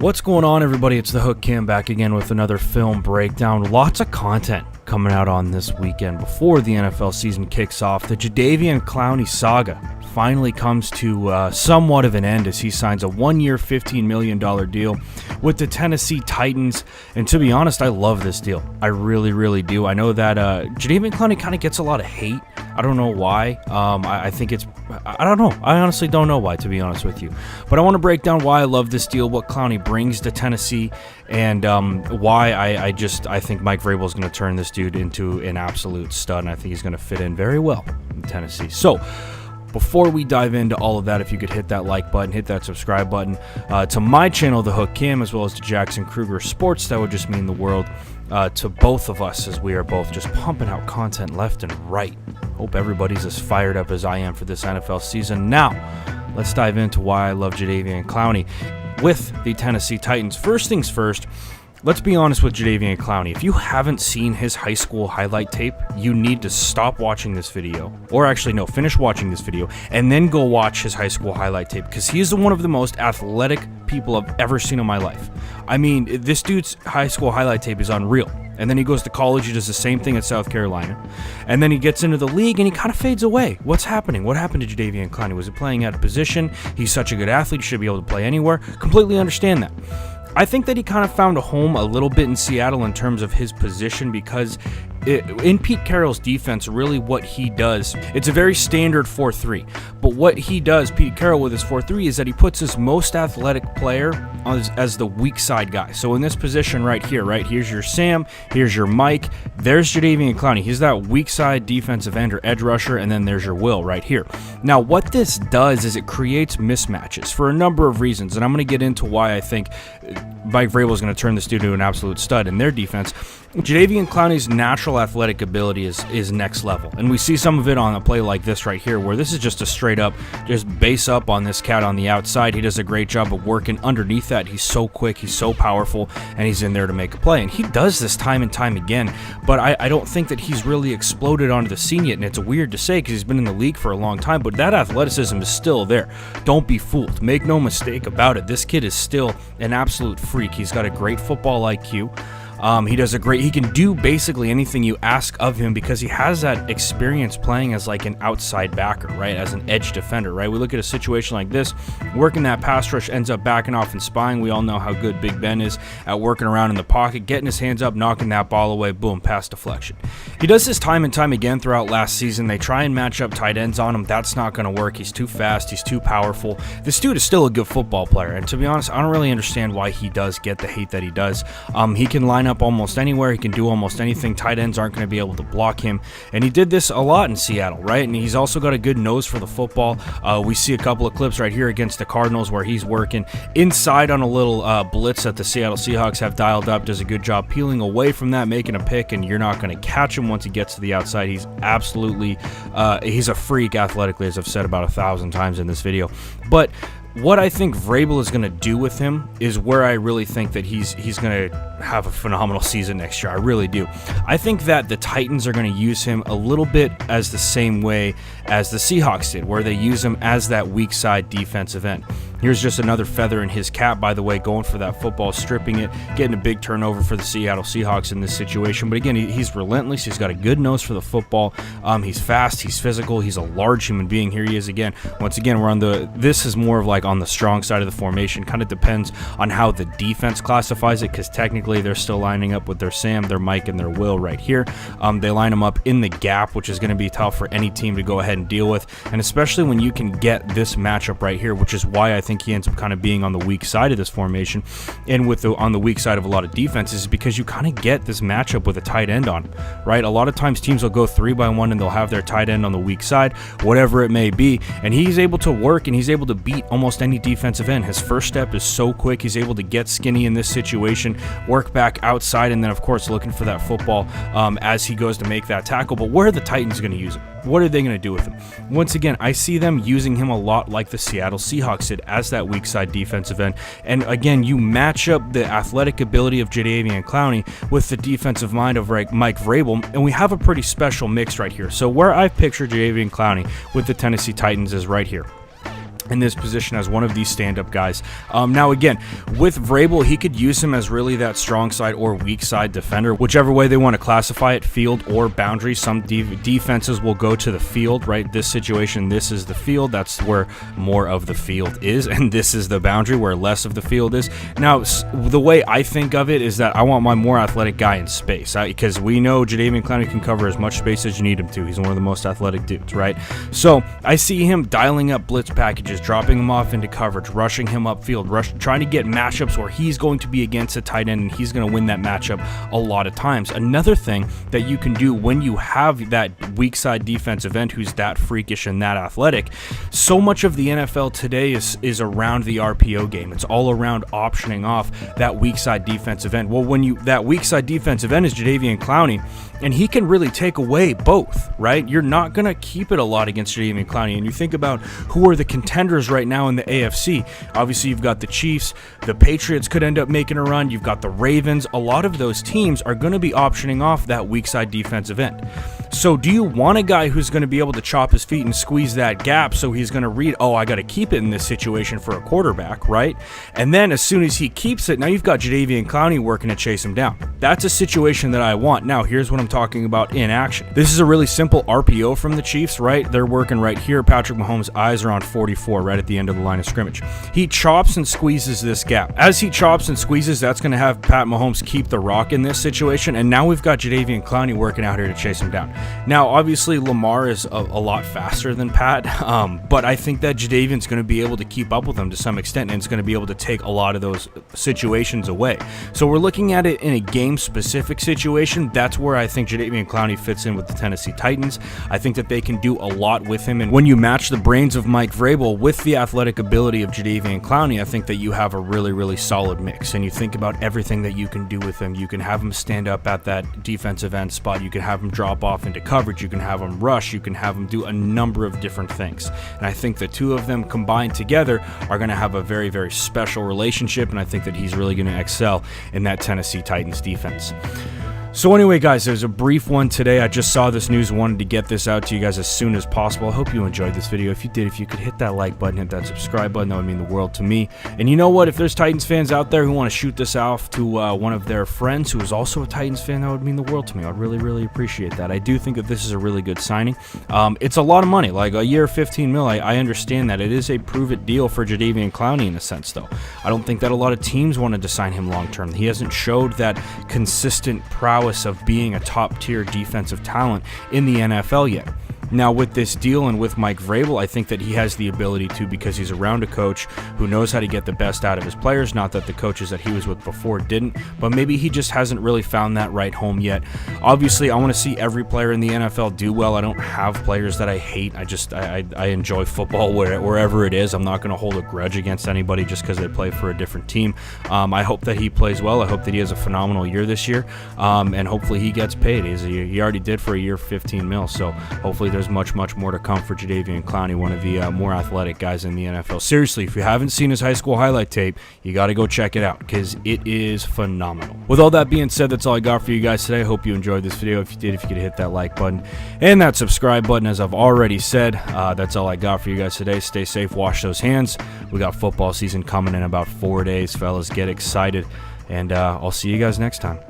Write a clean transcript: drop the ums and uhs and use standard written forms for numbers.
What's going on, everybody? It's the Hook Cam back again with another film breakdown. Lots of content coming out on this weekend before the NFL season kicks off. The Jadeveon Clowney saga finally comes to somewhat of an end as he signs a one-year, $15 million deal with the Tennessee Titans. And to be honest, I love this deal. I really do. I know that Jadeveon Clowney kind of gets a lot of hate. I don't know why. I think it's... I don't know. I honestly don't know why, to be honest with you. But I want to break down why I love this deal, what Clowney brings to Tennessee, and why I think Mike Vrabel is going to turn this dude into an absolute stud, and I think he's going to fit in very well in Tennessee. So, before we dive into all of that, if you could hit that like button, hit that subscribe button to my channel, The Hook Cam, as well as to Jackson Kruger Sports, that would just mean the world to both of us, as we are both just pumping out content left and right. Hope everybody's as fired up as I am for this NFL season. Now, let's dive into why I love Jadeveon Clowney with the Tennessee Titans. First things first, let's be honest with Jadeveon Clowney. If you haven't seen his high school highlight tape, you need to stop watching this video. Or actually, no, finish watching this video and then go watch his high school highlight tape, because he is one of the most athletic people I've ever seen in my life. I mean, this dude's high school highlight tape is unreal. And then he goes to college, he does the same thing at South Carolina. And then he gets into the league and he kind of fades away. What's happening? What happened to Jadeveon Clowney? Was he playing out of position? He's such a good athlete, he should be able to play anywhere. Completely understand that. I think that he kind of found a home a little bit in Seattle in terms of his position, because in Pete Carroll's defense, really what he does, it's a very standard 4-3. But what he does, Pete Carroll, with his 4-3 is that he puts his most athletic player as the weak side guy. So in this position right here, here's your Sam, here's your Mike, there's Jadeveon Clowney. He's that weak side defensive end or edge rusher, and then there's your Will right here. Now, what this does is it creates mismatches for a number of reasons, and I'm going to get into why I think Mike Vrabel is going to turn this dude into an absolute stud in their defense. Jadeveon Clowney's natural athletic ability is next level, and we see some of it on a play like this right here, where this is just a straight up just base up on this cat on the outside. He does a great job of working underneath that. He's so quick, he's so powerful, and he's in there to make a play, and he does this time and time again. But I don't think that he's really exploded onto the scene yet, and it's weird to say because he's been in the league for a long time, but that athleticism is still there. Don't be fooled. Make no mistake about it. This kid is still an absolute freak. He's got a great football IQ. He can do basically anything you ask of him, because he has that experience playing as like an outside backer, right? As an edge defender, right? We look at a situation like this, working that pass rush, ends up backing off and spying. We all know how good Big Ben is at working around in the pocket, getting his hands up, knocking that ball away, boom, pass deflection. He does this time and time again throughout last season. They try and match up tight ends on him. That's not going to work. He's too fast. He's too powerful. This dude is still a good football player, and to be honest, I don't really understand why he does get the hate that he does. He can line up almost anywhere. He can do almost anything. Tight ends aren't going to be able to block him, and he did this a lot in Seattle, right? And he's also got a good nose for the football. We see a couple of clips right here against the Cardinals where he's working inside on a little blitz that the Seattle Seahawks have dialed up. Does a good job peeling away from that, making a pick, and you're not going to catch him once he gets to the outside. He's absolutely he's a freak athletically, as I've said about 1,000 times in this video. But what I think Vrabel is going to do with him is where I really think that he's going to have a phenomenal season next year. I really do. I think that the Titans are going to use him a little bit as the same way as the Seahawks did, where they use him as that weak side defensive end. Here's just another feather in his cap, by the way, going for that football, stripping it, getting a big turnover for the Seattle Seahawks in this situation. But again, he's relentless. He's got a good nose for the football. He's fast. He's physical. He's a large human being. Here he is again. Once again, this is more of like on the strong side of the formation. Kind of depends on how the defense classifies it, because technically they're still lining up with their Sam, their Mike, and their Will right here. They line them up in the gap, which is going to be tough for any team to go ahead and deal with, and especially when you can get this matchup right here, which is why I think he ends up kind of being on the weak side of this formation, and on the weak side of a lot of defenses, is because you kind of get this matchup with a tight end on, right? A lot of times teams will go 3-by-1 and they'll have their tight end on the weak side, whatever it may be, and he's able to work and he's able to beat almost any defensive end. His first step is so quick. He's able to get skinny in this situation, work back outside, and then of course looking for that football as he goes to make that tackle. But where are the Titans going to use him? What are they going to do with him? Once again, I see them using him a lot like the Seattle Seahawks did, as that weak side defensive end. And again, you match up the athletic ability of Jadeveon Clowney with the defensive mind of Mike Vrabel, and we have a pretty special mix right here. So where I've pictured Jadeveon Clowney with the Tennessee Titans is right here. in this position as one of these stand-up guys. Now again, with Vrabel, he could use him as really that strong side or weak side defender, whichever way they want to classify it, field or boundary. Some defenses will go to the field, right? This situation, this is the field, that's where more of the field is, and this is the boundary where less of the field is. Now, the way I think of it is that I want my more athletic guy in space, because we know Jadeveon Clowney can cover as much space as you need him to. He's one of the most athletic dudes, right? So I see him dialing up blitz packages, dropping him off into coverage, rushing him upfield, trying to get matchups where he's going to be against a tight end and he's going to win that matchup a lot of times. Another thing that you can do when you have that weak side defensive end who's that freakish and that athletic, so much of the NFL today is around the RPO game. It's all around optioning off that weak side defensive end. Well, that weak side defensive end is Jadeveon Clowney, and he can really take away both, right? You're not going to keep it a lot against Jadeveon Clowney. And you think about who are the contenders right now in the AFC. Obviously, you've got the Chiefs. The Patriots could end up making a run. You've got the Ravens. A lot of those teams are going to be optioning off that weak side defensive end. So do you want a guy who's going to be able to chop his feet and squeeze that gap so he's going to read, oh, I got to keep it in this situation for a quarterback, right? And then as soon as he keeps it, now you've got Jadeveon Clowney working to chase him down. That's a situation that I want. Now, here's what I'm talking about in action. This is a really simple RPO from the Chiefs, right? They're working right here. Patrick Mahomes' eyes are on 44 right at the end of the line of scrimmage. He chops and squeezes this gap. As he chops and squeezes, that's going to have Pat Mahomes keep the rock in this situation, and now we've got Jadeveon Clowney working out here to chase him down. Now, obviously, Lamar is a lot faster than Pat, but I think that Jadeveon's going to be able to keep up with him to some extent, and it's going to be able to take a lot of those situations away. So we're looking at it in a game-specific situation. That's where I think Jadeveon Clowney fits in with the Tennessee Titans. I think that they can do a lot with him, and when you match the brains of Mike Vrabel with the athletic ability of Jadeveon Clowney, I think that you have a really, really solid mix. And you think about everything that you can do with him. You can have him stand up at that defensive end spot. You can have him drop off into coverage. You can have him rush. You can have him do a number of different things. And I think the two of them combined together are going to have a very, very special relationship. And I think that he's really going to excel in that Tennessee Titans defense. So anyway, guys, there's a brief one today. I just saw this news, wanted to get this out to you guys as soon as possible. I hope you enjoyed this video. If you did, if you could hit that like button, hit that subscribe button, that would mean the world to me. And you know what? If there's Titans fans out there who want to shoot this off to one of their friends who is also a Titans fan, that would mean the world to me. I'd really, really appreciate that. I do think that this is a really good signing. It's a lot of money, like a year, 15 mil. I understand that. It is a prove-it deal for Jadeveon Clowney in a sense, though. I don't think that a lot of teams wanted to sign him long-term. He hasn't showed that consistent prowess of being a top-tier defensive talent in the NFL yet. Now, with this deal and with Mike Vrabel, I think that he has the ability to, because he's around a coach who knows how to get the best out of his players. Not that the coaches that he was with before didn't, but maybe he just hasn't really found that right home yet. Obviously, I want to see every player in the NFL do well. I don't have players that I hate. I enjoy football wherever it is. I'm not going to hold a grudge against anybody just because they play for a different team. I hope that he plays well. I hope that he has a phenomenal year this year, and hopefully he gets paid. He already did for a year, 15 mil, so hopefully there's much more to come for Jadeveon Clowney, one of the more athletic guys in the NFL. Seriously, if you haven't seen his high school highlight tape, you got to go check it out because it is phenomenal. With all that being said, that's all I got for you guys today. I hope you enjoyed this video. If you did, if you could hit that like button and that subscribe button, as I've already said. That's all I got for you guys today. Stay safe, wash those hands. We got football season coming in about 4 days, fellas. Get excited, and I'll see you guys next time.